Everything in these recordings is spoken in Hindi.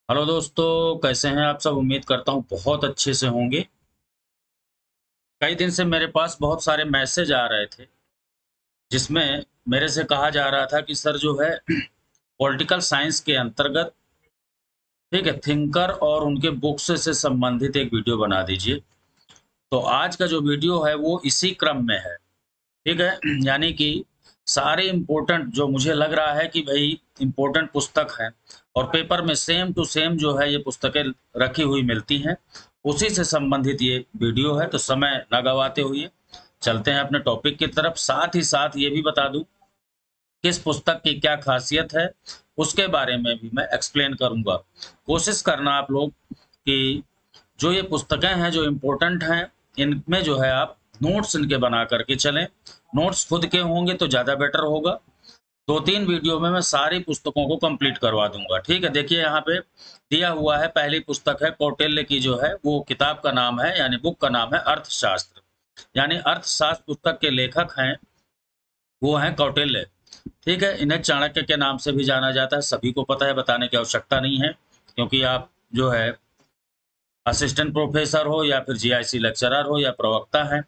हेलो दोस्तों, कैसे हैं आप सब। उम्मीद करता हूँ बहुत अच्छे से होंगे। कई दिन से मेरे पास बहुत सारे मैसेज आ रहे थे जिसमें मेरे से कहा जा रहा था कि सर जो है पॉलिटिकल साइंस के अंतर्गत, ठीक है, थिंकर और उनके बुक्स से संबंधित एक वीडियो बना दीजिए। तो आज का जो वीडियो है वो इसी क्रम में है। ठीक है यानी कि सारे इम्पोर्टेंट जो मुझे लग रहा है कि भाई इम्पोर्टेंट पुस्तक है और पेपर में सेम टू सेम जो है ये पुस्तकें रखी हुई मिलती हैं, उसी से संबंधित ये वीडियो है। तो समय न गवाते हुए चलते हैं अपने टॉपिक की तरफ। साथ ही साथ ये भी बता दूं किस पुस्तक की क्या खासियत है, उसके बारे में भी मैं एक्सप्लेन करूंगा। कोशिश करना आप लोग कि जो ये पुस्तकें हैं जो इम्पोर्टेंट हैं, इनमें जो है आप नोट्स इनके बना करके चलें। नोट्स खुद के होंगे तो ज़्यादा बेटर होगा। 2-3 वीडियो में मैं सारी पुस्तकों को कंप्लीट करवा दूंगा। ठीक है, देखिए यहाँ पे दिया हुआ है। पहली पुस्तक है कौटिल्य की, जो है वो किताब का नाम है यानी बुक का नाम है अर्थशास्त्र। यानी अर्थशास्त्र पुस्तक के लेखक हैं वो हैं कौटिल्य। ठीक है, इन्हें चाणक्य के नाम से भी जाना जाता है, सभी को पता है, बताने की आवश्यकता नहीं है, क्योंकि आप जो है असिस्टेंट प्रोफेसर हो या फिर जीआईसी लेक्चरर हो या प्रवक्ता हैं,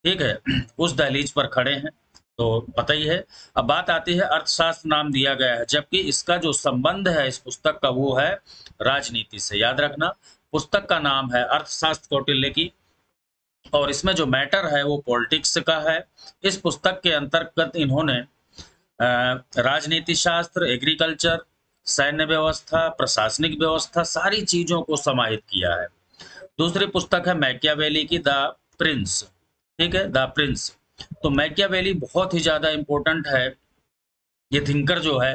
ठीक है, उस दहलीज पर खड़े हैं तो पता ही है। अब बात आती है अर्थशास्त्र नाम दिया गया है, जबकि इसका जो संबंध है इस पुस्तक का वो है राजनीति से। याद रखना, पुस्तक का नाम है अर्थशास्त्र कौटिल्य की और इसमें जो मैटर है वो पॉलिटिक्स का है। इस पुस्तक के अंतर्गत इन्होंने राजनीति शास्त्र, एग्रीकल्चर, सैन्य व्यवस्था, प्रशासनिक व्यवस्था, सारी चीजों को समाहित किया है। दूसरी पुस्तक है मैकियावेली की द प्रिंस। ठीक है, द प्रिंस। तो मैकियावेली बहुत ही ज्यादा इंपॉर्टेंट है, ये थिंकर जो है।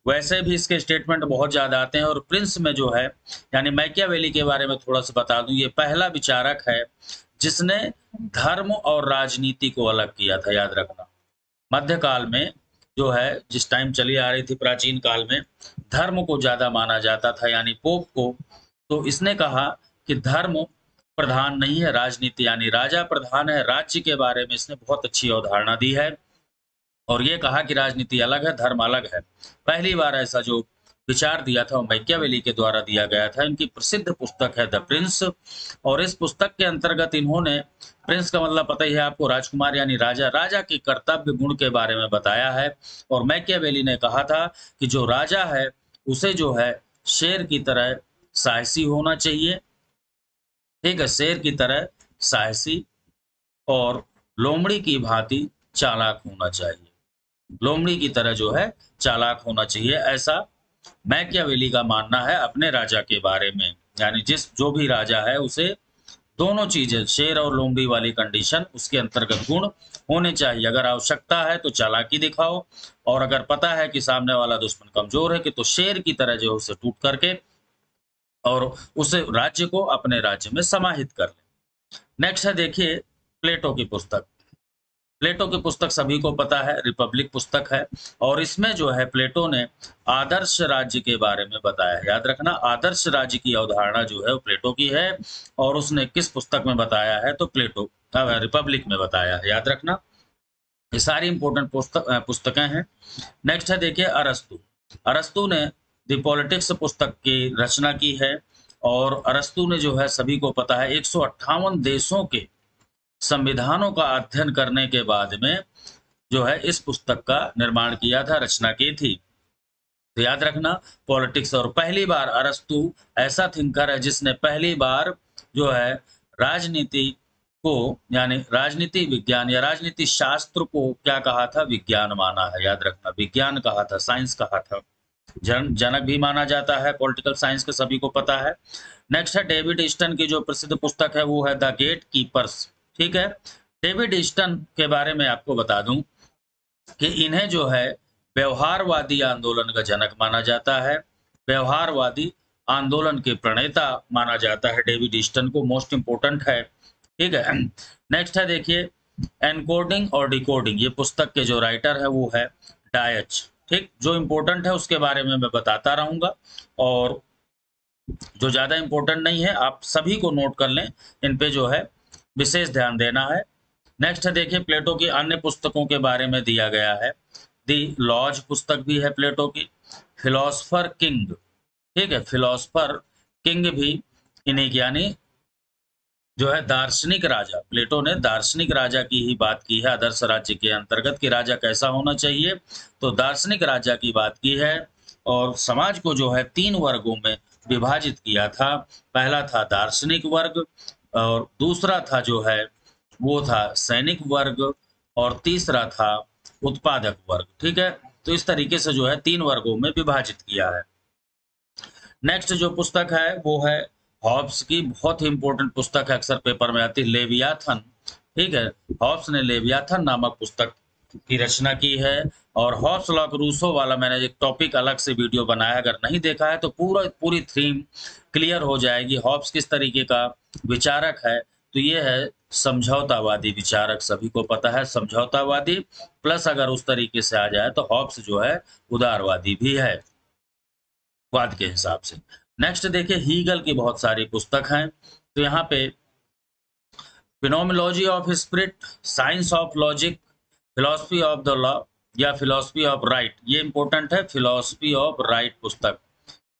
वैसे भी इसके स्टेटमेंट बहुत ज्यादा आते हैं और प्रिंस में जो है यानी मैकियावेली के बारे में थोड़ा सा बता दूं, ये पहला विचारक है जिसने धर्म और राजनीति को अलग किया था। याद रखना, मध्यकाल में जो है जिस टाइम चली आ रही थी प्राचीन काल में, धर्म को ज्यादा माना जाता था यानी पोप को। तो इसने कहा कि धर्म प्रधान नहीं है, राजनीति यानी राजा प्रधान है। राज्य के बारे में इसने बहुत अच्छी अवधारणा दी है और ये कहा कि राजनीति अलग है, धर्म अलग है। पहली बार ऐसा जो विचार दिया था वो मैकियावेली के द्वारा दिया गया था। इनकी प्रसिद्ध पुस्तक है द प्रिंस और इस पुस्तक के अंतर्गत इन्होंने, प्रिंस का मतलब पता ही है आपको, राजकुमार यानी राजा, राजा के कर्तव्य गुण के बारे में बताया है। और मैकियावेली ने कहा था कि जो राजा है उसे जो है शेर की तरह साहसी होना चाहिए। ठीक है, शेर की तरह साहसी और लोमड़ी की भांति चालाक होना चाहिए। लोमड़ी की तरह जो है चालाक होना चाहिए, ऐसा मैकियावेली का मानना है अपने राजा के बारे में। यानी जिस जो भी राजा है उसे दोनों चीजें, शेर और लोमड़ी वाली कंडीशन, उसके अंतर्गत गुण होने चाहिए। अगर आवश्यकता है तो चालाकी दिखाओ और अगर पता है कि सामने वाला दुश्मन कमजोर है कि तो शेर की तरह जो है उसे टूट करके और उसे राज्य को अपने राज्य में समाहित कर ले। नेक्स्ट है देखिए प्लेटो की पुस्तक। प्लेटो की पुस्तक सभी को पता है, रिपब्लिक पुस्तक है और इसमें जो है प्लेटो ने आदर्श राज्य के बारे में बताया है। याद रखना, आदर्श राज्य की अवधारणा जो है वो प्लेटो की है और उसने किस पुस्तक में बताया है तो प्लेटो रिपब्लिक में बताया है। याद रखना, ये सारी इंपॉर्टेंट पुस्तकें हैं। नेक्स्ट है देखिए अरस्तु। अरस्तु ने द पॉलिटिक्स पुस्तक की रचना की है और अरस्तु ने जो है सभी को पता है 158 देशों के संविधानों का अध्ययन करने के बाद में जो है इस पुस्तक का निर्माण किया था, रचना की थी। तो याद रखना पॉलिटिक्स, और पहली बार अरस्तु ऐसा थिंकर है जिसने पहली बार जो है राजनीति को यानी राजनीति विज्ञान या राजनीति शास्त्र को क्या कहा था, विज्ञान माना है। याद रखना, विज्ञान कहा था, साइंस कहा था। जनक भी माना जाता है पॉलिटिकल साइंस के, सभी को पता है। नेक्स्ट है डेविड ईस्टन की जो प्रसिद्ध पुस्तक है वो है द गेट कीपर्स। ठीक है, डेविड ईस्टन के बारे में आपको बता दूं कि इन्हें जो है व्यवहारवादी आंदोलन का जनक माना जाता है। व्यवहारवादी आंदोलन के प्रणेता माना जाता है डेविड ईस्टन को, मोस्ट इंपोर्टेंट है। ठीक है, नेक्स्ट है देखिए एनकोडिंग और डिकोडिंग। ये पुस्तक के जो राइटर है वो है डायच। ठीक, जो इंपॉर्टेंट है उसके बारे में मैं बताता रहूंगा और जो ज्यादा इंपॉर्टेंट नहीं है आप सभी को नोट कर लें, इन पे जो है विशेष ध्यान देना है। नेक्स्ट है देखिए प्लेटो की अन्य पुस्तकों के बारे में दिया गया है। दी लॉज पुस्तक भी है प्लेटो की, फिलोसफर किंग। ठीक है, फिलोसफर किंग भी इन्हीं की, यानी जो है दार्शनिक राजा, प्लेटो ने दार्शनिक राजा की ही बात की है आदर्श राज्य के अंतर्गत कि राजा कैसा होना चाहिए, तो दार्शनिक राजा की बात की है। और समाज को जो है 3 वर्गों में विभाजित किया था। पहला था दार्शनिक वर्ग, और दूसरा था जो है वो था सैनिक वर्ग, और तीसरा था उत्पादक वर्ग। ठीक है, तो इस तरीके से जो है 3 वर्गों में विभाजित किया है। नेक्स्ट जो पुस्तक है वो है हॉब्स की, बहुत ही इंपॉर्टेंट पुस्तक है, अक्सर पेपर में आती है, लेवियाथन। ठीक है, हॉब्स ने लेवियाथन नामक पुस्तक की रचना की है। और हॉब्स लॉक रूसो वाला मैंने एक टॉपिक अलग से वीडियो बनाया है, अगर नहीं देखा है तो पूरी थीम क्लियर हो जाएगी। हॉब्स किस तरीके का विचारक है, तो ये है समझौतावादी विचारक, सभी को पता है समझौतावादी, प्लस अगर उस तरीके से आ जाए तो हॉब्स जो है उदारवादी भी है वाद के हिसाब से। नेक्स्ट देखिए हीगल की बहुत सारी पुस्तक हैं, तो यहाँ पे phenomenology of spirit, science of logic, philosophy of the law या फिलॉसफी ऑफ राइट, ये इंपॉर्टेंट है, फिलॉसफी ऑफ राइट पुस्तक।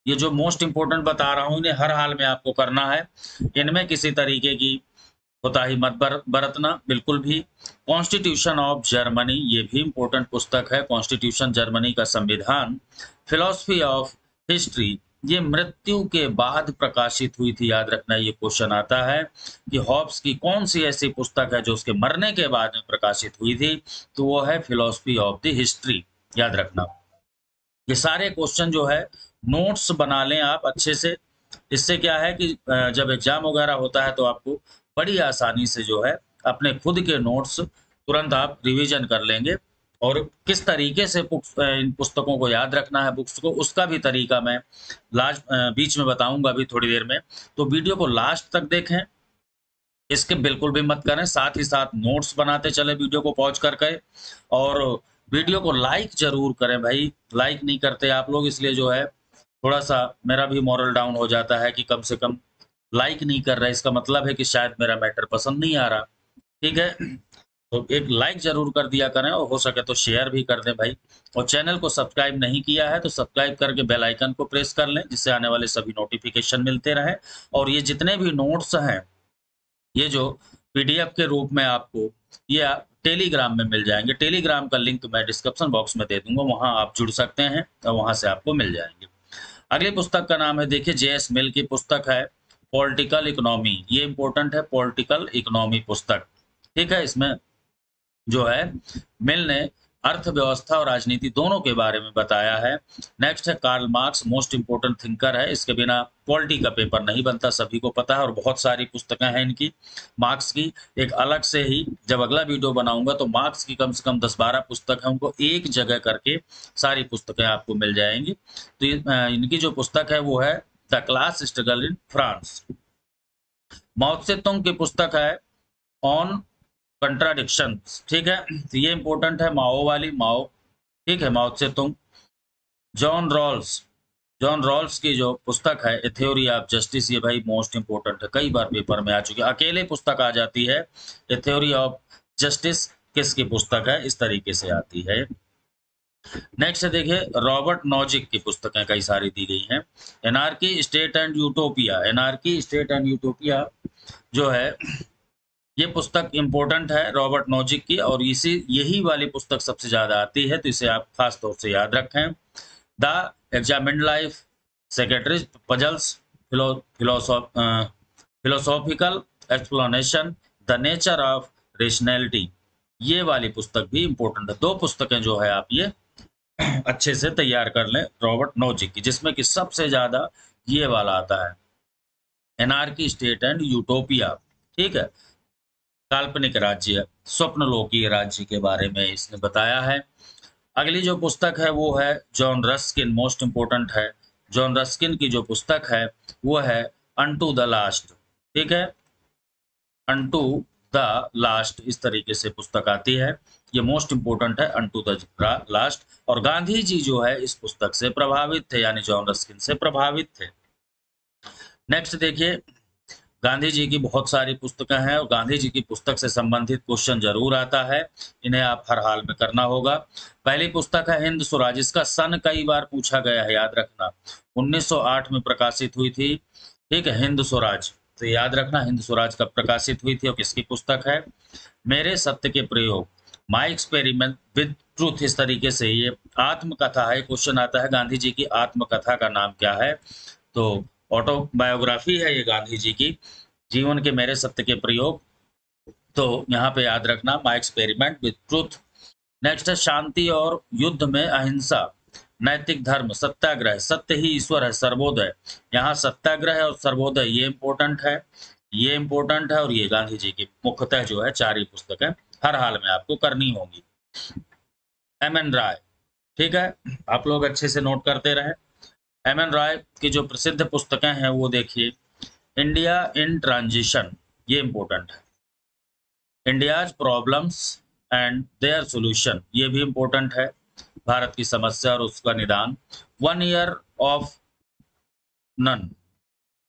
ये जो मोस्ट इंपॉर्टेंट बता रहा हूँ इन्हें हर हाल में आपको करना है, इनमें किसी तरीके की कोताही मत बरतना बिल्कुल भी। कॉन्स्टिट्यूशन ऑफ जर्मनी, ये भी इंपॉर्टेंट पुस्तक है, कॉन्स्टिट्यूशन जर्मनी का संविधान। फिलॉसफी ऑफ हिस्ट्री, ये मृत्यु के बाद प्रकाशित हुई थी, याद रखना ये क्वेश्चन आता है कि हॉब्स की कौन सी ऐसी पुस्तक है जो उसके मरने के बाद में प्रकाशित हुई थी, तो वो है फिलॉसफी ऑफ द हिस्ट्री, याद रखना। ये सारे क्वेश्चन जो है नोट्स बना लें आप अच्छे से, इससे क्या है कि जब एग्जाम वगैरह होता है तो आपको बड़ी आसानी से जो है अपने खुद के नोट्स तुरंत आप रिवीजन कर लेंगे। और किस तरीके से इन पुस्तकों को याद रखना है, बुक्स को, उसका भी तरीका मैं बीच में बताऊंगा अभी थोड़ी देर में। तो वीडियो को लास्ट तक देखें, इसके बिल्कुल भी मत करें, साथ ही साथ नोट्स बनाते चले वीडियो को पॉज करके। और वीडियो को लाइक जरूर करें भाई, लाइक नहीं करते आप लोग, इसलिए जो है थोड़ा सा मेरा भी मॉरल डाउन हो जाता है कि कम से कम लाइक नहीं कर रहा है, इसका मतलब है कि शायद मेरा मैटर पसंद नहीं आ रहा। ठीक है, तो एक लाइक जरूर कर दिया करें, और हो सके तो शेयर भी कर दें भाई। और चैनल को सब्सक्राइब नहीं किया है तो सब्सक्राइब करके बेल आइकन को प्रेस कर लें, जिससे आने वाले सभी नोटिफिकेशन मिलते रहे। और ये जितने भी नोट्स हैं, ये जो पीडीएफ के रूप में आपको ये टेलीग्राम में मिल जाएंगे, टेलीग्राम का लिंक मैं डिस्क्रिप्शन बॉक्स में दे दूंगा, वहां आप जुड़ सकते हैं और वहां से आपको मिल जाएंगे। अगली पुस्तक का नाम है देखिए जेएस मिल की पुस्तक है पॉलिटिकल इकोनॉमी, ये इंपॉर्टेंट है, पॉलिटिकल इकोनॉमी पुस्तक। ठीक है, इसमें जो है मिल ने अर्थव्यवस्था और राजनीति दोनों के बारे में बताया है। नेक्स्ट है Karl Marx, most important thinker है, इसके बिना पॉलिटी का पेपर नहीं बनता, सभी को पता है, और बहुत सारी पुस्तकें हैं इनकी मार्क्स की। एक अलग से ही जब अगला वीडियो बनाऊंगा तो मार्क्स की कम से कम 10-12 पुस्तक है, उनको एक जगह करके सारी पुस्तकें आपको मिल जाएंगी। तो इनकी जो पुस्तक है वो है the class struggle in France. Mao Tse Tung की पुस्तक है ऑन कंट्राडिक्शन। ठीक है, तो ये इंपॉर्टेंट है, माओ वाली, माओ, ठीक है, माओ से तुंग। जॉन रॉल्स, जॉन रॉल्स की जो पुस्तक है ए थ्योरी ऑफ जस्टिस, ये भाई मोस्ट इंपॉर्टेंट है, कई बार पेपर में आ चुकी है, अकेले पुस्तक आ जाती है ए थ्योरी ऑफ जस्टिस, किसकी पुस्तक है, इस तरीके से आती है। नेक्स्ट देखिए रॉबर्ट नॉजिक की पुस्तकें कई सारी दी गई हैं। Anarchy state and utopia, anarchy state and utopia जो है ये पुस्तक इंपॉर्टेंट है रॉबर्ट नॉजिक की, और यही वाली पुस्तक सबसे ज्यादा आती है, तो इसे आप खास तौर से याद रखें। The examined life, secretary puzzles, philosophical explanation, the nature of rationality, ये वाली पुस्तक भी इंपॉर्टेंट है। 2 पुस्तकें जो है आप ये अच्छे से तैयार कर लें रॉबर्ट नॉजिक की, जिसमें कि सबसे ज्यादा ये वाला आता है एनार्की स्टेट एंड यूटोपिया। ठीक है, काल्पनिक राज्य, स्वप्नलोकीय राज्य के बारे में इसने बताया है। अगली जो पुस्तक है वो है जॉन रस्किन, मोस्ट इंपोर्टेंट है, जॉन रस्किन की जो पुस्तक है वो है अनटू द लास्ट। ठीक है, अनटू द लास्ट, इस तरीके से पुस्तक आती है, ये मोस्ट इंपोर्टेंट है, अनटू द लास्ट। और गांधी जी जो है इस पुस्तक से प्रभावित थे, यानी जॉन रस्किन से प्रभावित थे। नेक्स्ट देखिए गांधी जी की बहुत सारी पुस्तकें हैं और गांधी जी की पुस्तक से संबंधित क्वेश्चन जरूर आता है, इन्हें आप हर हाल में करना होगा। पहली पुस्तक है हिंद स्वराज, इसका सन कई बार पूछा गया है, याद रखना। 1908 में प्रकाशित हुई थी, ठीक है, हिंद स्वराज। तो याद रखना हिंद स्वराज कब प्रकाशित हुई थी और किसकी पुस्तक है। मेरे सत्य के प्रयोग, माई एक्सपेरिमेंट विद ट्रूथ, इस तरीके से ये आत्मकथा है। क्वेश्चन आता है गांधी जी की आत्मकथा का नाम क्या है, तो ऑटोबायोग्राफी है ये गांधी जी की, जीवन के मेरे सत्य के प्रयोग। तो यहाँ पे याद रखना my experiment with truth. Next है शांति और युद्ध में अहिंसा, नैतिक धर्म, सत्याग्रह, सत्य ही ईश्वर है, सर्वोदय। यहाँ सत्याग्रह और सर्वोदय ये इंपॉर्टेंट है, ये इंपॉर्टेंट है, और ये गांधी जी की मुख्यतः जो है चार ही पुस्तकें हर हाल में आपको करनी होंगी। एम.एन. राय, ठीक है, आप लोग अच्छे से नोट करते रहे। एम.एन. राय की जो प्रसिद्ध पुस्तकें हैं वो देखिए, इंडिया इन ट्रांजिशन, ये इंपॉर्टेंट है। India's problems and their solution, ये भी इंपॉर्टेंट है, भारत की समस्या और उसका निदान। 1 ईयर ऑफ नन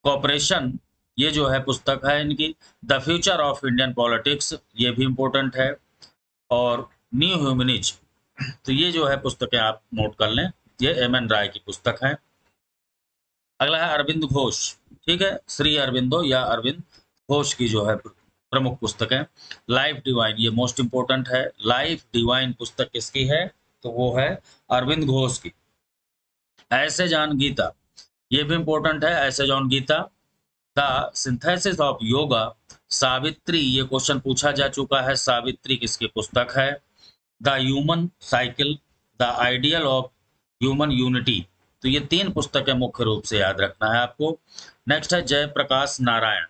कॉपरेशन, ये जो है पुस्तक है इनकी। The future of Indian politics, ये भी इंपॉर्टेंट है। और न्यू ह्यूमनिज, तो ये जो है पुस्तकें आप नोट कर लें, ये एम.एन. राय की पुस्तक है। अगला है अरविंद घोष, ठीक है, श्री अरविंदो या अरविंद घोष की जो है प्रमुख पुस्तक है। लाइफ डिवाइन, ये मोस्ट इंपोर्टेंट है। लाइफ डिवाइन पुस्तक किसकी है, तो वो है अरविंद घोष की। ऐसे जान गीता, ये भी इंपॉर्टेंट है, ऐसे जान Gita. The synthesis of yoga, Savitri, ये क्वेश्चन पूछा जा चुका है, सावित्री किसकी पुस्तक है। The human cycle, the ideal of human unity, तो ये तीन पुस्तकें मुख्य रूप से याद रखना है आपको। नेक्स्ट है जयप्रकाश नारायण,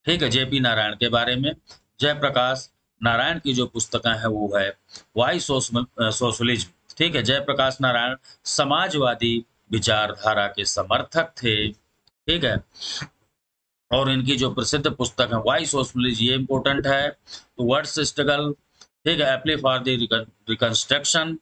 ठीक है, जेपी नारायण के बारे में। जयप्रकाश नारायण की जो पुस्तकें हैं वो है वाई सोशलिज्म, ठीक है। जयप्रकाश नारायण समाजवादी विचारधारा के समर्थक थे, ठीक है, और इनकी जो प्रसिद्ध पुस्तक है वाई सोशलिज्म, ये इंपॉर्टेंट है। तो वर्ड्स स्ट्रगल, ठीक है, a plea for the reconstruction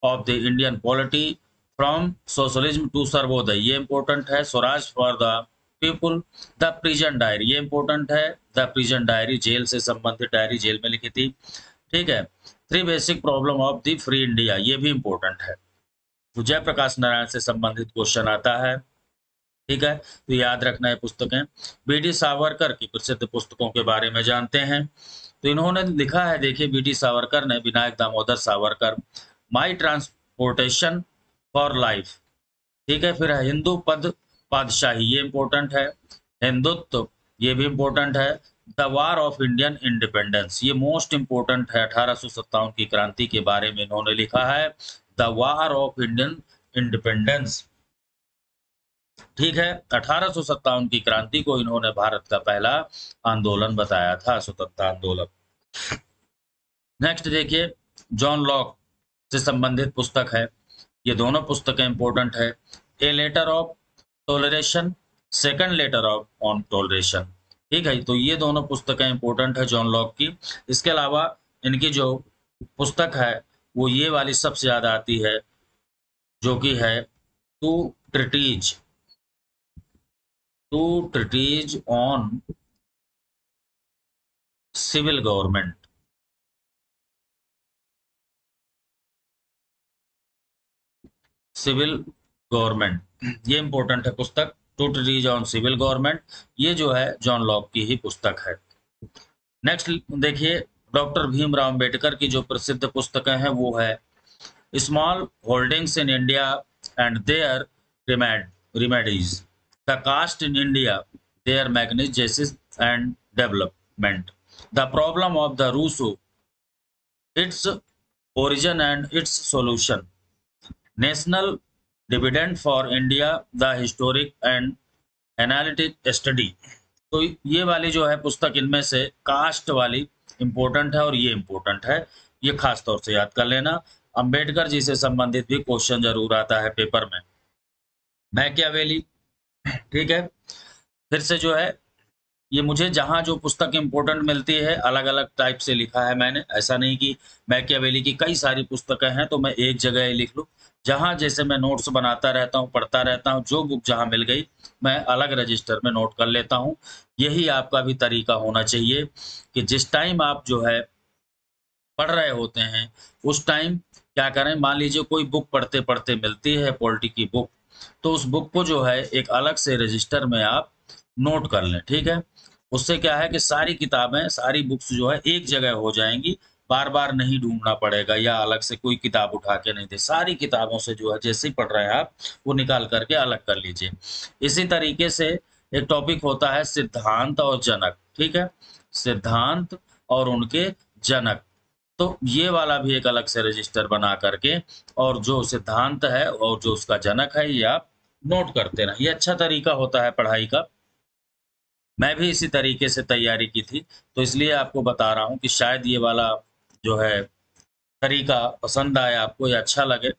of the Indian polity from socialism to Sarvodaya, ये इंपॉर्टेंट है। Swaraj for the people, the prison diary, ये इंपॉर्टेंट है। द प्रिजन डायरी, जेल से संबंधित डायरी, जेल में लिखी थी, ठीक है। 3 basic problem of the free India, ये भी इंपॉर्टेंट है। तो जयप्रकाश नारायण से संबंधित क्वेश्चन आता है, ठीक है, तो याद रखना है पुस्तकें। बी.डी. सावरकर की प्रसिद्ध पुस्तकों के बारे में जानते हैं। तो इन्होंने लिखा है, देखिए बी.डी. सावरकर ने, विनायक दामोदर सावरकर, माई ट्रांसपोर्टेशन फॉर लाइफ, ठीक है। फिर है हिंदू पद पातशाही, ये इंपॉर्टेंट है। हिंदुत्व, ये भी इंपॉर्टेंट है। The war of Indian independence, ये मोस्ट इंपॉर्टेंट है, 1857 की क्रांति के बारे में इन्होंने लिखा है, the war of Indian independence, ठीक है। 1857 की क्रांति को इन्होंने भारत का पहला आंदोलन बताया था, स्वतंत्रता आंदोलन। नेक्स्ट देखिए, जॉन लॉक से संबंधित पुस्तक है, ये दोनों पुस्तकें इंपॉर्टेंट है। A letter of toleration, second letter of on toleration, ठीक है, तो ये दोनों पुस्तकें इंपॉर्टेंट है जॉन लॉक की। इसके अलावा इनकी जो पुस्तक है वो ये वाली सबसे ज्यादा आती है, जो कि है two treatises on civil government, civil government, ये इंपॉर्टेंट है पुस्तक, two treatises on civil government, ये जो है जॉन लॉक की ही पुस्तक है। नेक्स्ट देखिए, डॉक्टर भीमराव अंबेडकर की जो प्रसिद्ध पुस्तकें हैं वो है small holdings in India and their remedies, the caste in India, their genesis and development, the problem of the rupee, its origin and its solution, national dividend for India, the historic and analytic study. तो ये वाली जो है पुस्तक, इनमें से कास्ट वाली इंपॉर्टेंट है और ये इंपॉर्टेंट है, ये खास तौर से याद कर लेना। अंबेडकर जी से संबंधित भी क्वेश्चन जरूर आता है पेपर में। मैकियावेली, ठीक है, फिर से जो है ये मुझे जहाँ जो पुस्तक इम्पोर्टेंट मिलती है अलग अलग टाइप से लिखा है मैंने। ऐसा नहीं कि मैकियावेली की कई सारी पुस्तकें हैं तो मैं एक जगह ही लिख लूँ। जहाँ जैसे मैं नोट्स बनाता रहता हूँ, पढ़ता रहता हूँ, जो बुक जहाँ मिल गई मैं अलग रजिस्टर में नोट कर लेता हूँ। यही आपका भी तरीका होना चाहिए कि जिस टाइम आप जो है पढ़ रहे होते हैं उस टाइम क्या करें, मान लीजिए कोई बुक पढ़ते पढ़ते मिलती है पॉलिटी की बुक, तो उस बुक को जो है एक अलग से रजिस्टर में आप नोट कर लें, ठीक है। उससे क्या है कि सारी किताबें, सारी बुक्स जो है एक जगह हो जाएंगी, बार बार नहीं ढूंढना पड़ेगा या अलग से कोई किताब उठा के नहीं दे, सारी किताबों से जो है जैसे ही पढ़ रहे हैं आप वो निकाल करके अलग कर लीजिए। इसी तरीके से एक टॉपिक होता है सिद्धांत और जनक, ठीक है, सिद्धांत और उनके जनक। तो ये वाला भी एक अलग से रजिस्टर बना करके और जो सिद्धांत है और जो उसका जनक है ये आप नोट करते रहें। ये अच्छा तरीका होता है पढ़ाई का। मैं भी इसी तरीके से तैयारी की थी, तो इसलिए आपको बता रहा हूँ कि शायद ये वाला जो है तरीका पसंद आए आपको या अच्छा लगे।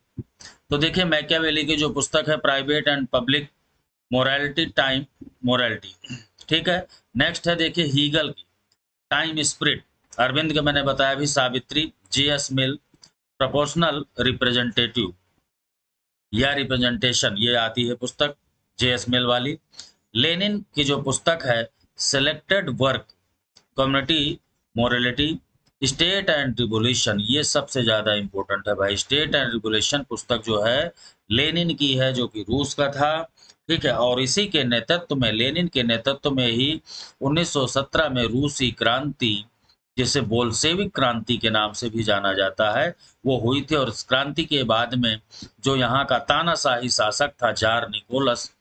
तो देखिए मैकियावेली की जो पुस्तक है private and public morality time morality, ठीक है। नेक्स्ट है देखिए हीगल की टाइम स्पिरिट। अरविंद के मैंने बताया भी सावित्री, J.S. मिल प्रोपोर्शनल रिप्रेजेंटेटिव या रिप्रेजेंटेशन, ये आती है पुस्तक J.S. मिल वाली। लेनिन की जो पुस्तक है selected work community morality state and revolution, ये सबसे ज्यादा इंपॉर्टेंट है भाई। स्टेट एंड रिवोल्यूशन पुस्तक जो है लेनिन की है जो कि रूस का था, ठीक है। और इसी के नेतृत्व में, लेनिन के नेतृत्व में ही 1917 में रूसी क्रांति, जिसे बोल्शेविक क्रांति के नाम से भी जाना जाता है, वो हुई थी। और इस क्रांति के बाद में जो यहाँ का तानाशाही शासक था जार निकोलस,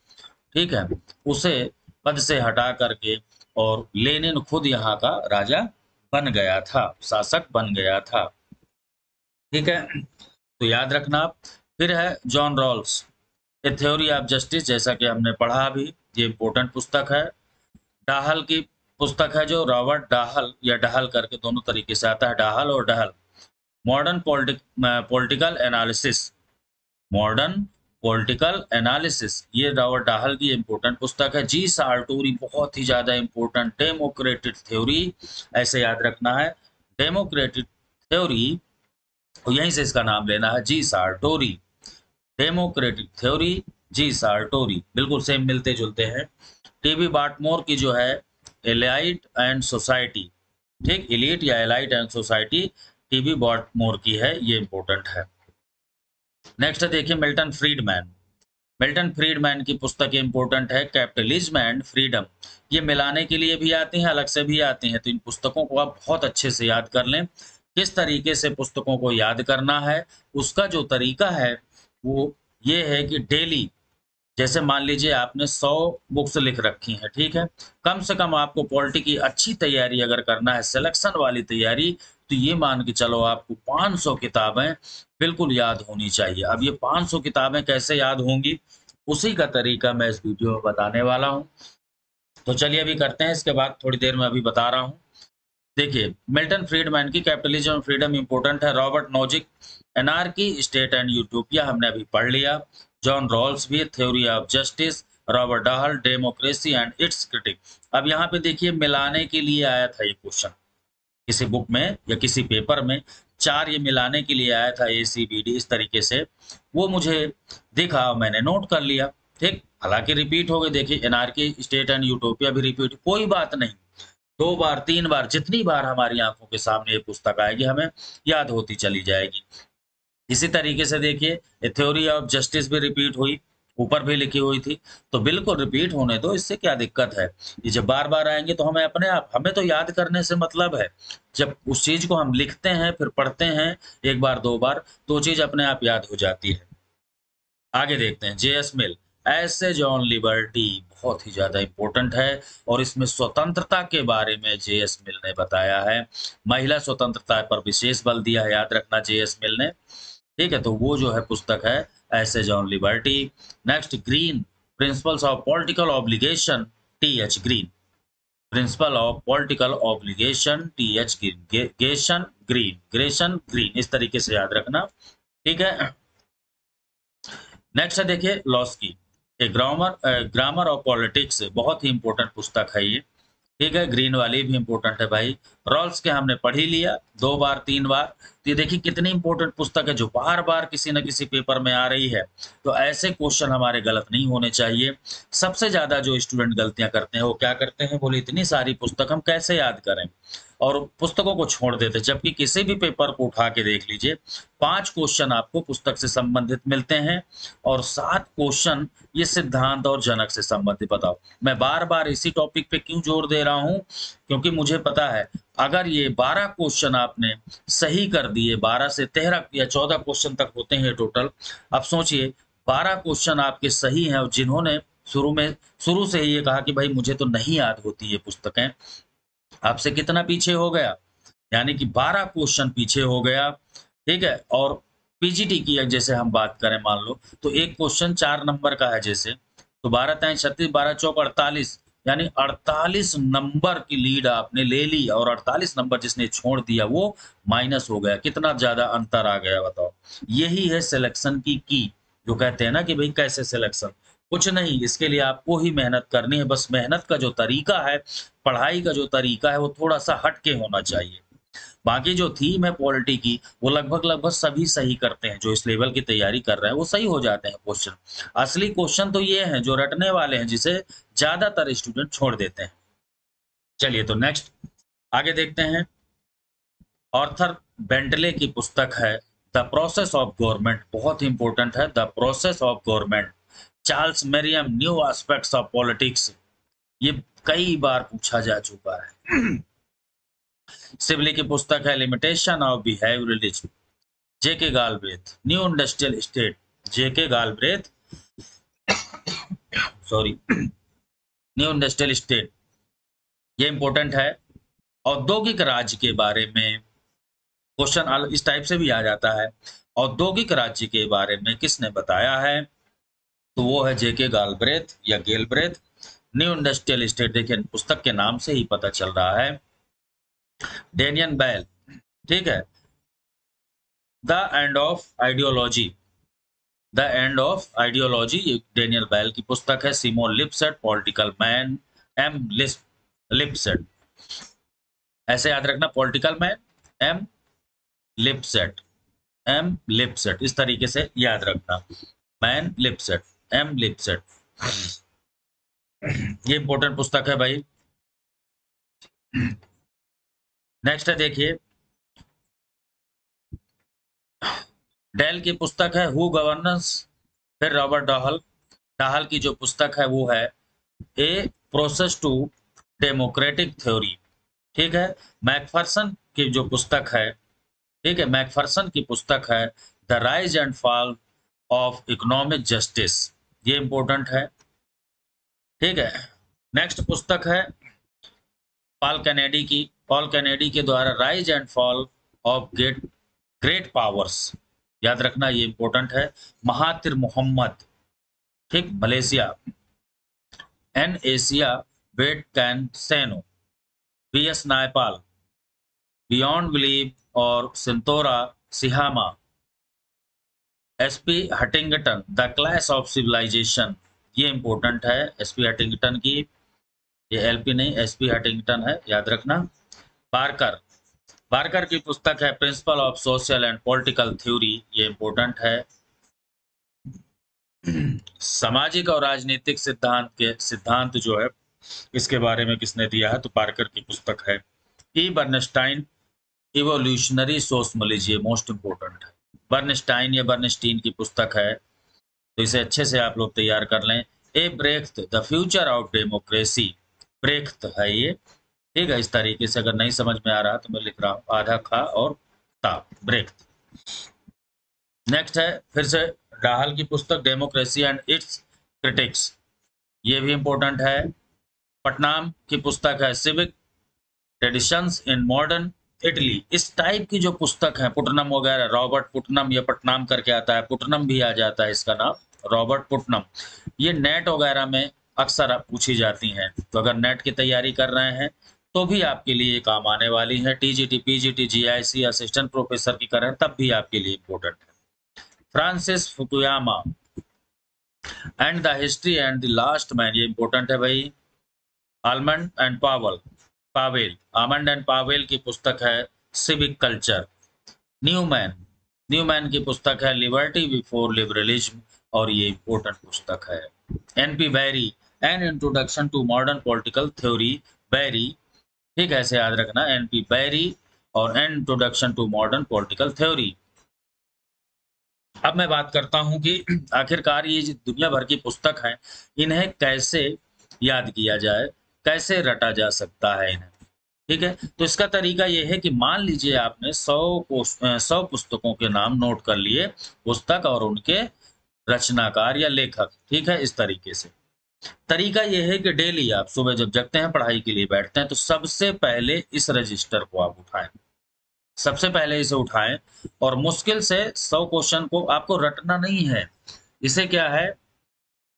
ठीक है, उसे पद से हटा करके और लेनिन खुद यहाँ का राजा बन गया था, शासक बन गया था, ठीक है। तो याद रखना आप। फिर है John Rawls a theory of justice, जैसा कि हमने पढ़ा अभी, ये इंपॉर्टेंट पुस्तक है। डाहल की पुस्तक है जो रॉबर्ट डाहल या डहल करके दोनों तरीके से आता है, डाहल और Dahl, modern political analysis, modern political analysis, ये रॉबर्ट डाहल की इंपॉर्टेंट पुस्तक है। जी सार्टोरी बहुत ही ज्यादा इंपॉर्टेंट, डेमोक्रेटिक थ्योरी, ऐसे याद रखना है, डेमोक्रेटिक थ्योरी, यहीं से इसका नाम लेना है, जी सार्टोरी, डेमोक्रेटिक थ्योरी, जी सार्टोरी, बिल्कुल सेम मिलते जुलते हैं। टीबी बार्टमोर की जो है एलाइट एंड सोसाइटी, ठीक, एलिट या एलाइट एंड सोसाइटी टीबी बार्टमोर की है, ये इंपॉर्टेंट है। नेक्स्ट देखिए मिल्टन फ्रीडमैन, मिल्टन फ्रीडमैन की पुस्तक इंपॉर्टेंट है, कैपिटलिज्म एंड फ्रीडम। ये मिलाने के लिए भी आती हैं, अलग से भी आती हैं, तो इन पुस्तकों को आप बहुत अच्छे से याद कर लें। किस तरीके से पुस्तकों को याद करना है, उसका जो तरीका है वो ये है कि डेली, जैसे मान लीजिए आपने 100 बुक्स लिख रखी हैं, ठीक है, कम से कम आपको पॉलिटी की अच्छी तैयारी अगर करना है, सिलेक्शन वाली तैयारी, तो ये मान के चलो आपको 500 किताबें बिल्कुल याद होनी चाहिए। अब ये 500 किताबें कैसे याद होंगी, उसी का तरीका मैं इस वीडियो में बताने वाला हूँ। तो चलिए अभी करते हैं, इसके बाद थोड़ी देर में अभी बता रहा हूँ। देखिए मिल्टन फ्रीडमैन की कैपिटलिज्म एंड फ्रीडम इंपॉर्टेंट है। Robert Nozick anarchy state and utopia हमने अभी पढ़ लिया। जॉन रॉल्स भी theory of justice. Robert Dahl democracy and it's critic. अब यहाँ पे देखिए मिलाने के लिए आया था ये क्वेश्चन किसी बुक में या किसी पेपर में, 4 ये मिलाने के लिए आया था, ACBD इस तरीके से, वो मुझे दिखा, मैंने नोट कर लिया, ठीक। हालांकि रिपीट हो गए, देखिए एनार्की स्टेट एंड यूटोपिया भी रिपीट, कोई बात नहीं, 2 बार 3 बार जितनी बार हमारी आंखों के सामने ये पुस्तक आएगी हमें याद होती चली जाएगी। इसी तरीके से देखिए थ्योरी ऑफ जस्टिस भी रिपीट हुई, ऊपर भी लिखी हुई थी, तो बिल्कुल रिपीट होने दो, इससे क्या दिक्कत है। ये जब बार बार आएंगे तो हमें अपने आप, हमें तो याद करने से मतलब है, जब उस चीज को हम लिखते हैं फिर पढ़ते हैं एक बार 2 बार तो चीज अपने आप याद हो जाती है। आगे देखते हैं J.S. Mill essays on liberty, बहुत ही ज्यादा इंपॉर्टेंट है और इसमें स्वतंत्रता के बारे में J.S. मिल ने बताया है। महिला स्वतंत्रता पर विशेष बल दिया है, याद रखना J.S. मिल ने, ठीक है। तो वो जो है पुस्तक है essays on liberty. Next Green principles of political obligation, T.H. Green, principle of political obligation, T.H. Green, गेशन ग्रीन, ग्रेशन ग्रीन, इस तरीके से याद रखना, ठीक है। नेक्स्ट है देखिए Laski A grammar of politics, बहुत ही इंपॉर्टेंट पुस्तक है ये। ठीक है, ग्रीन वाली भी इंपॉर्टेंट है भाई। रॉल्स के हमने पढ़ ही लिया 2 बार 3 बार। तो ये देखिए कितनी इंपॉर्टेंट पुस्तक है जो बार बार किसी न किसी पेपर में आ रही है। तो ऐसे क्वेश्चन हमारे गलत नहीं होने चाहिए। सबसे ज्यादा जो स्टूडेंट गलतियां करते हैं वो क्या करते हैं, बोले इतनी सारी पुस्तक हम कैसे याद करें, और पुस्तकों को छोड़ देते हैं। जबकि किसी भी पेपर को उठा के देख लीजिए, 5 क्वेश्चन आपको पुस्तक से संबंधित मिलते हैं और 7 क्वेश्चन ये सिद्धांत और जनक से संबंधित। बताओ मैं बार बार इसी टॉपिक पे क्यों जोर दे रहा हूं, क्योंकि मुझे पता है अगर ये 12 क्वेश्चन आपने सही कर दिए, 12 से 13 या 14 क्वेश्चन तक होते हैं टोटल। अब सोचिए 12 क्वेश्चन आपके सही हैं और जिन्होंने शुरू से ही ये कहा कि भाई मुझे तो नहीं याद होती ये पुस्तकें, आपसे कितना पीछे हो गया, यानी कि 12 क्वेश्चन पीछे हो गया। ठीक है, और पीजीटी की जैसे हम बात करें मान लो तो एक क्वेश्चन 4 नंबर का है जैसे, तो 12 तिहाई 36, 12 चौक 48, यानी 48 नंबर की लीड आपने ले ली और 48 नंबर जिसने छोड़ दिया वो माइनस हो गया। कितना ज्यादा अंतर आ गया बताओ। यही है सिलेक्शन की जो कहते हैं ना कि भाई कैसे सिलेक्शन, कुछ नहीं, इसके लिए आपको ही मेहनत करनी है। बस मेहनत का जो तरीका है, पढ़ाई का जो तरीका है वो थोड़ा सा हटके होना चाहिए। बाकी जो थीम है पॉलिटी की वो लगभग लगभग सभी सही करते हैं, जो इस लेवल की तैयारी कर रहे हैं वो सही हो जाते हैं क्वेश्चन। असली क्वेश्चन तो ये हैं जो रटने वाले हैं, जिसे ज्यादातर स्टूडेंट छोड़ देते हैं। चलिए तो नेक्स्ट आगे देखते हैं। ऑर्थर बेंटले की पुस्तक है द प्रोसेस ऑफ गवर्नमेंट, बहुत इंपॉर्टेंट है the process of government. Charles मेरियम new aspects of politics, ये कई बार पूछा जा चुका है। सिबली की पुस्तक है limitation of behaviouralism. JK Galbraith new industrial state, JK Galbraith sorry new industrial state, ये इंपॉर्टेंट है। औद्योगिक राज्य के बारे में क्वेश्चन इस टाइप से भी आ जाता है, औद्योगिक राज्य के बारे में किसने बताया है, तो वो है जेके गालब्रेथ या गेलब्रेथ। न्यू इंडस्ट्रियल स्टेट देखिए पुस्तक के नाम से ही पता चल रहा है। डेनियन बैल, ठीक है, the end of ideology, the end of ideology ये डेनियल बैल की पुस्तक है। Simon Lipset political man, M Lipset, ऐसे याद रखना political man M Lipset, M Lipset इस तरीके से याद रखना, मैन लिपसेट एम लिपसेट। ये इंपॉर्टेंट पुस्तक है भाई। नेक्स्ट है देखिए, डेल की पुस्तक है हु गवर्नेंस। फिर रॉबर्ट डाहल, डाहल की जो पुस्तक है वो है a process to democratic theory. ठीक है, मैकफरसन की जो पुस्तक है, ठीक है, मैकफरसन की पुस्तक है the rise and fall of economic justice, ये इंपॉर्टेंट है। ठीक है, नेक्स्ट पुस्तक है पॉल कैनेडी की, पॉल कैनेडी के द्वारा rise and fall of great powers, याद रखना ये इंपॉर्टेंट है। महातिर मोहम्मद, ठीक, Malaysia. An Asia that can say no, B S Naipaul, beyond belief और Shintaro Ishihara. SP Huntington the clash of civilisation, ये इंपॉर्टेंट है एसपी हटिंगटन की, ये एलपी नहीं एसपी हटिंगटन है, याद रखना। बारकर, बारकर की पुस्तक है principle of social and political theory, ये इंपॉर्टेंट है। सामाजिक और राजनीतिक सिद्धांत जो है इसके बारे में किसने दिया है, तो पार्कर की पुस्तक है। ई बर्नस्टाइन इवोल्यूशनरी सोशमोलॉजी, ये मोस्ट इंपोर्टेंट है। बर्नस्टाइन या बर्नस्टीन की पुस्तक है, तो इसे अच्छे से आप लोग तैयार कर लें। A Brecht the future of democracy, Brecht है ये, ठीक है। इस तरीके से अगर नहीं समझ में आ रहा तो मैं लिख रहा हूँ आधा खा और ता, ब्रेख्त। नेक्स्ट है फिर से डाहल की पुस्तक डेमोक्रेसी एंड इट्स क्रिटिक्स, ये भी इंपॉर्टेंट है। पटनाम की पुस्तक है civic traditions in modern Italy. इस टाइप की जो पुस्तक है, पुटनम वगैरह, रॉबर्ट पुटनम या पटनाम करके आता है, पुटनम भी आ जाता है इसका नाम, रॉबर्ट पुटनम, ये नेट वगैरह में अक्सर पूछी जाती हैं। तो अगर नेट की तैयारी कर रहे हैं तो भी आपके लिए काम आने वाली है। TGT PGT GIC assistant professor की करें तब भी आपके लिए इंपॉर्टेंट है। Francis Fukuyama and the history and the last man, ये इंपॉर्टेंट है भाई। Almond and Powell, Almond and Powell की पुस्तक है सिविक कल्चर। न्यूमैन न्यूमैन की पुस्तक है लिबर्टी बिफोर लिबरलिज्म, और ये इंपॉर्टेंट पुस्तक है। NP Barry, an introduction to modern political theory, Barry, ठीक है, ऐसे याद रखना, एनपी बेरी और an introduction to modern political theory. अब मैं बात करता हूं कि आखिरकार ये दुनिया भर की पुस्तक है, इन्हें कैसे याद किया जाए, कैसे रटा जा सकता है इन्हें। ठीक है, तो इसका तरीका ये है कि मान लीजिए आपने 100 पुस्तकों के नाम नोट कर लिए, पुस्तक और उनके रचनाकार या लेखक। ठीक है, इस तरीके से तरीका यह है कि डेली आप सुबह जब जगते हैं, पढ़ाई के लिए बैठते हैं, तो सबसे पहले इस रजिस्टर को आप उठाएं, सबसे पहले इसे उठाएं, और मुश्किल से 100 क्वेश्चन को आपको रटना नहीं है। इसे क्या है,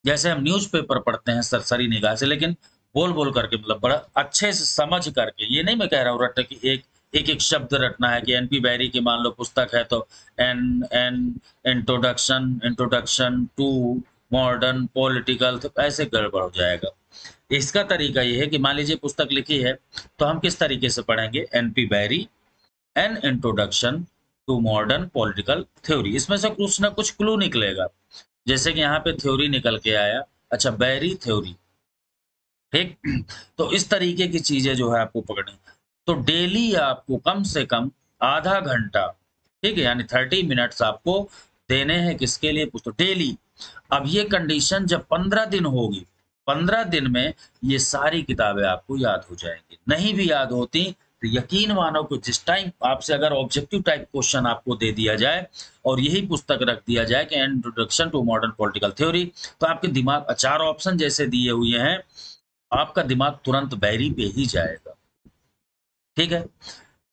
जैसे हम न्यूज़पेपर पढ़ते हैं सरसरी निगाह से, लेकिन बोल बोल करके, मतलब बड़ा अच्छे से समझ करके। ये नहीं मैं कह रहा हूँ रट कि एक एक शब्द रटना है, कि एनपी बेरी की मान लो पुस्तक है तो an an introduction to modern political, तो ऐसे गड़बड़ हो जाएगा। इसका तरीका ये है कि मान लीजिए पुस्तक लिखी है, तो हम किस तरीके से पढ़ेंगे, NP Barry an introduction to modern political theory. इसमें से कुछ ना कुछ क्लू निकलेगा, जैसे कि यहाँ पे थ्योरी निकल के आया, अच्छा बेरी थ्योरी, ठीक। तो इस तरीके की चीजें जो है आपको पकड़नी। तो डेली आपको कम से कम आधा घंटा, ठीक है, यानी 30 मिनट्स आपको देने हैं, किसके लिए, पुस्तक, डेली। अब ये कंडीशन जब 15 दिन होगी, 15 दिन में ये सारी किताबें आपको याद हो जाएंगी। नहीं भी याद होती तो यकीन मानो कि जिस टाइम आपसे अगर ऑब्जेक्टिव टाइप क्वेश्चन आपको दे दिया जाए और यही पुस्तक रख दिया जाए कि introduction to modern political theory, तो आपके दिमाग 4 ऑप्शन जैसे दिए हुए हैं, आपका दिमाग तुरंत बैरी पे ही जाएगा। ठीक है,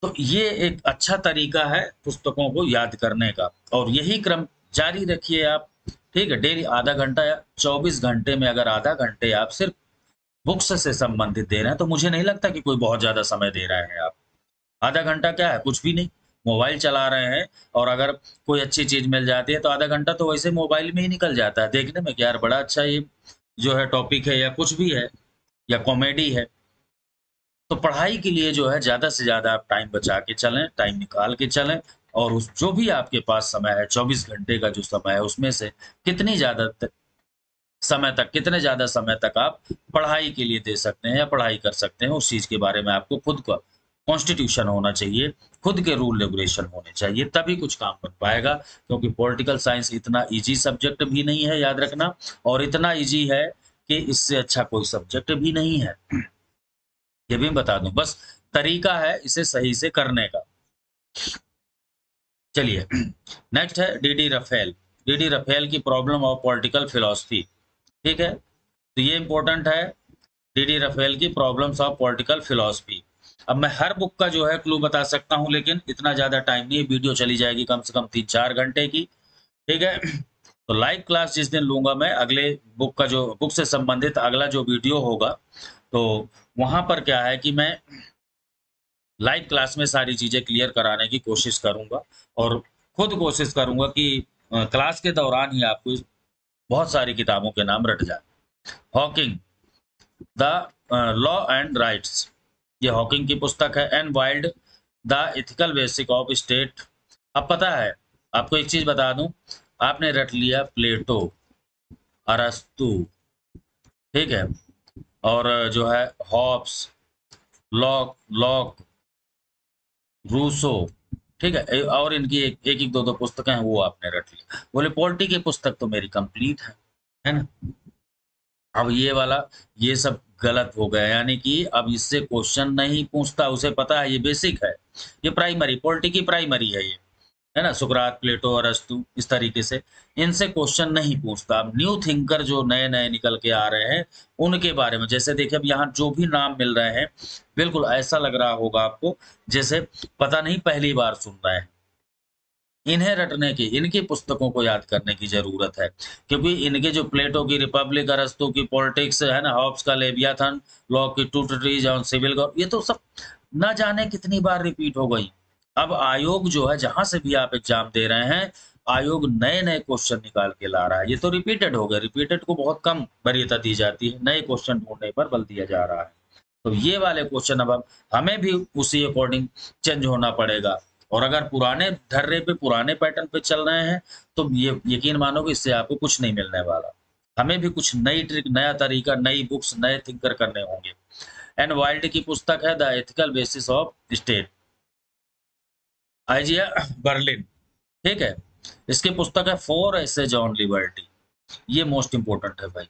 तो ये एक अच्छा तरीका है पुस्तकों को याद करने का, और यही क्रम जारी रखिए आप। ठीक है, डेली आधा घंटा, या 24 घंटे में अगर आधा घंटे आप सिर्फ बुक्स से संबंधित दे रहे हैं, तो मुझे नहीं लगता कि कोई बहुत ज्यादा समय दे रहे हैं आप। आधा घंटा क्या है, कुछ भी नहीं, मोबाइल चला रहे हैं, और अगर कोई अच्छी चीज मिल जाती है तो आधा घंटा तो वैसे मोबाइल में ही निकल जाता है, देखने में कि यार बड़ा अच्छा ये जो है टॉपिक है, या कुछ भी है, या कॉमेडी है। तो पढ़ाई के लिए जो है ज़्यादा से ज़्यादा आप टाइम बचा के चलें, टाइम निकाल के चलें, और उस जो भी आपके पास समय है, 24 घंटे का जो समय है, उसमें से कितनी ज़्यादा कितने ज़्यादा समय तक आप पढ़ाई के लिए दे सकते हैं या पढ़ाई कर सकते हैं, उस चीज़ के बारे में आपको खुद का कॉन्स्टिट्यूशन होना चाहिए, खुद के रूल रेगुलेशन होने चाहिए, तभी कुछ काम बन पाएगा। क्योंकि पॉलिटिकल साइंस इतना ईजी सब्जेक्ट भी नहीं है, याद रखना, और इतना ईजी है कि इससे अच्छा कोई सब्जेक्ट भी नहीं है, ये भी बता दूं। बस तरीका है इसे सही से करने का। चलिए, नेक्स्ट है डीडी रफेल। डीडी रफेल की प्रॉब्लम ऑफ पॉलिटिकल फिलॉसफी। ठीक है, तो ये इंपॉर्टेंट है, डीडी रफेल की प्रॉब्लम्स ऑफ पॉलिटिकल फिलॉसफी। अब मैं हर बुक का जो है क्लू बता सकता हूं, लेकिन इतना ज्यादा टाइम नहीं, वीडियो चली जाएगी कम से कम 3-4 घंटे की। ठीक है, तो लाइव क्लास जिस दिन लूंगा मैं, अगले बुक का जो बुक से संबंधित अगला जो वीडियो होगा, तो वहां पर क्या है कि मैं लाइव क्लास में सारी चीजें क्लियर कराने की कोशिश करूंगा, और खुद कोशिश करूंगा कि क्लास के दौरान ही आपको बहुत सारी किताबों के नाम रट जाए। Hocking, the law and rights, ये हॉकिंग की पुस्तक है। N Wilde, the ethical basic of state. अब पता है, आपको एक चीज बता दूं, आपने रट लिया प्लेटो, अरस्तु, ठीक है, और जो है हॉब्स, लॉक लॉक रूसो, ठीक है, और इनकी एक एक दो दो पुस्तकें हैं, वो आपने रट ली। बोले पॉलिटी की पुस्तक तो मेरी कंप्लीट है ना। अब ये वाला, ये सब गलत हो गया, यानी कि अब इससे क्वेश्चन नहीं पूछता, उसे पता है ये बेसिक है, ये प्राइमरी, पॉलिटी की प्राइमरी है ये, है ना, सुकरात, प्लेटो, अरस्तु, इस तरीके से इनसे क्वेश्चन नहीं पूछता। अब न्यू थिंकर जो नए नए निकल के आ रहे हैं, उनके बारे में, जैसे देखिए अब यहाँ जो भी नाम मिल रहे हैं, बिल्कुल ऐसा लग रहा होगा आपको जैसे पता नहीं पहली बार सुन रहे हैं। इन्हें रटने की, इनकी पुस्तकों को याद करने की जरूरत है, क्योंकि इनके जो प्लेटो की रिपब्लिक, अरस्तु की पॉलिटिक्स, है ना, हॉब्स का लेवियाथन, लॉ की टू ट्रीज ऑन सिविल, ये तो सब न जाने कितनी बार रिपीट हो गई। अब आयोग जो है, जहां से भी आप एग्जाम दे रहे हैं, आयोग नए नए क्वेश्चन निकाल के ला रहा है। ये तो रिपीटेड हो गया, रिपीटेड को बहुत कम वरीयता दी जाती है, नए क्वेश्चन ढूंढने पर बल दिया जा रहा है। तो ये वाले क्वेश्चन अब हमें भी उसी अकॉर्डिंग चेंज होना पड़ेगा। और अगर पुराने ढर्रे पे पुराने पैटर्न पे चल रहे हैं तो ये यकीन मानो कि इससे आपको कुछ नहीं मिलने वाला। हमें भी कुछ नई ट्रिक, नया तरीका, नई बुक्स, नए थिंकर करने होंगे। एंड वाइल्ड की पुस्तक है the ethical basis of state, आइजिया Berlin, ठीक है। इसकी पुस्तक है फोर एसेज ऑन लिबर्टी, ये मोस्ट इंपोर्टेंट है भाई।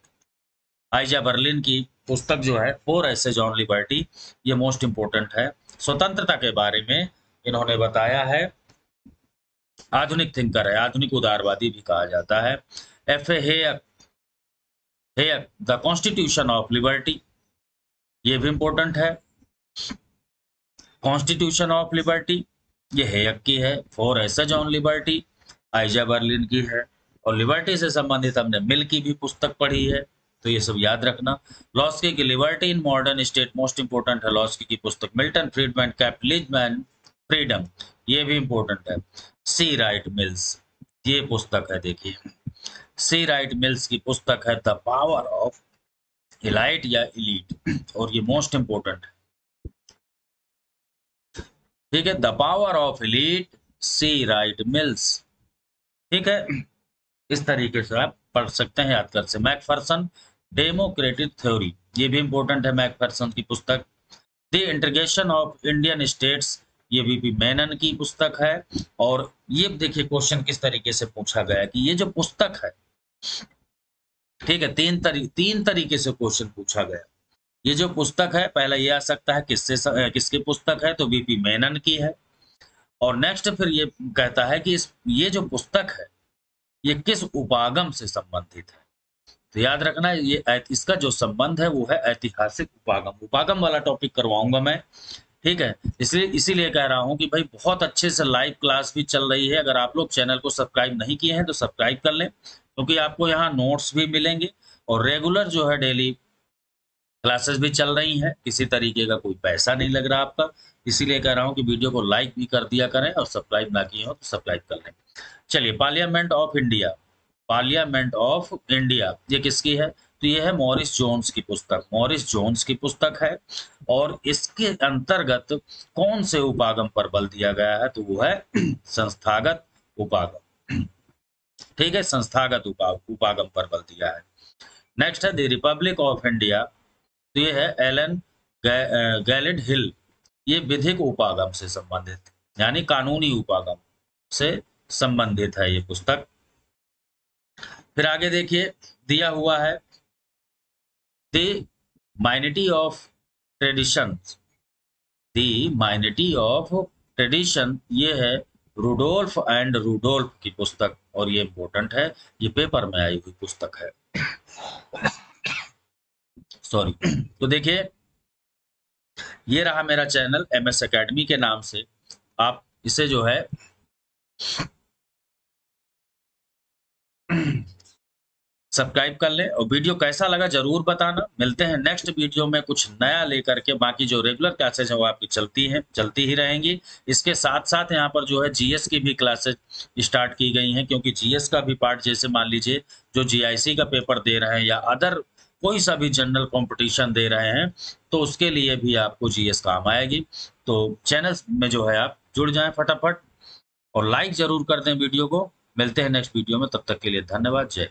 आइजा बर्लिन की पुस्तक जो है फोर एसेज ऑन लिबर्टी, ये मोस्ट इंपोर्टेंट है। स्वतंत्रता के बारे में इन्होंने बताया है। आधुनिक थिंकर है, आधुनिक उदारवादी भी कहा जाता है। F A Hayek the constitution of liberty, ये भी इंपॉर्टेंट है। कॉन्स्टिट्यूशन ऑफ लिबर्टी ये हेयक की है। Four essays on liberty Isaiah Berlin की है। और लिबर्टी से संबंधित हमने मिल की भी पुस्तक पढ़ी है, तो ये सब याद रखना। लॉस्की की liberty in modern state most important है, लॉस्की की पुस्तक। Milton Friedman capitalism and freedom, ये भी इंपॉर्टेंट है। सी राइट मिल्स, ये पुस्तक है, देखिए सी राइट मिल्स की पुस्तक है द पावर ऑफ इलाइट या इलीट, और ये मोस्ट इंपोर्टेंट है, ठीक है। The power of elite, C Wright Mills, ठीक है। इस तरीके से आप पढ़ सकते हैं, याद कर से। मैकफर्सन डेमोक्रेटिक थ्योरी, ये भी इंपॉर्टेंट है, मैकफर्सन की पुस्तक। The integration of Indian states, ये वीपी मेनन की पुस्तक है। और ये देखिए क्वेश्चन किस तरीके से पूछा गया कि ये जो पुस्तक है, ठीक है, तीन तरीके से क्वेश्चन पूछा गया। ये जो पुस्तक है, पहला ये आ सकता है किसकी पुस्तक है, तो वीपी मेनन की है। और नेक्स्ट फिर ये कहता है कि ये जो पुस्तक है ये किस उपागम से संबंधित है। तो याद रखना ये इसका जो संबंध है वो है ऐतिहासिक उपागम। उपागम वाला टॉपिक करवाऊंगा मैं, ठीक है। इसलिए इसीलिए कह रहा हूं कि भाई बहुत अच्छे से लाइव क्लास भी चल रही है। अगर आप लोग चैनल को सब्सक्राइब नहीं किए हैं तो सब्सक्राइब कर लें, क्योंकि आपको यहाँ नोट्स भी मिलेंगे और रेगुलर जो है डेली क्लासेस भी चल रही हैं। किसी तरीके का कोई पैसा नहीं लग रहा आपका, इसीलिए कह रहा हूँ कि वीडियो को लाइक भी कर दिया करें और सब्सक्राइब ना किए हो तो सब्सक्राइब कर लें। चलिए, parliament of India, parliament of India ये किसकी है, तो ये है मॉरिस जोन्स की पुस्तक। मॉरिस जोन्स की पुस्तक है और इसके अंतर्गत कौन से उपागम पर बल दिया गया है, तो वो है संस्थागत उपागम, ठीक है। संस्थागत उपागम पर बल दिया है। नेक्स्ट है द रिपब्लिक ऑफ इंडिया, तो ये है एलन गैलिड हिल, ये विधिक उपागम से संबंधित, यानी कानूनी उपागम से संबंधित है ये पुस्तक। फिर आगे देखिए दिया हुआ है the minority of tradition, the minority of tradition, ये है रूडोल्फ एंड रूडोल्फ की पुस्तक, और ये इंपॉर्टेंट है, ये पेपर में आई हुई पुस्तक है, सॉरी। तो देखिए ये रहा मेरा चैनल MS एकेडमी के नाम से, आप इसे जो है सब्सक्राइब कर लें। और वीडियो कैसा लगा जरूर बताना। मिलते हैं नेक्स्ट वीडियो में कुछ नया लेकर के। बाकी जो रेगुलर क्लासेज हैं वो आपकी चलती ही रहेंगी। इसके साथ साथ यहाँ पर जो है GS की भी क्लासेज स्टार्ट की गई हैं, क्योंकि GS का भी पार्ट, जैसे मान लीजिए जो GIC का पेपर दे रहे हैं या अदर कोई सा भी जनरल कॉम्पिटिशन दे रहे हैं, तो उसके लिए भी आपको GS काम आएगी। तो चैनल में जो है आप जुड़ जाएं फटाफट और लाइक जरूर कर दें वीडियो को। मिलते हैं नेक्स्ट वीडियो में, तब तक के लिए धन्यवाद, जय।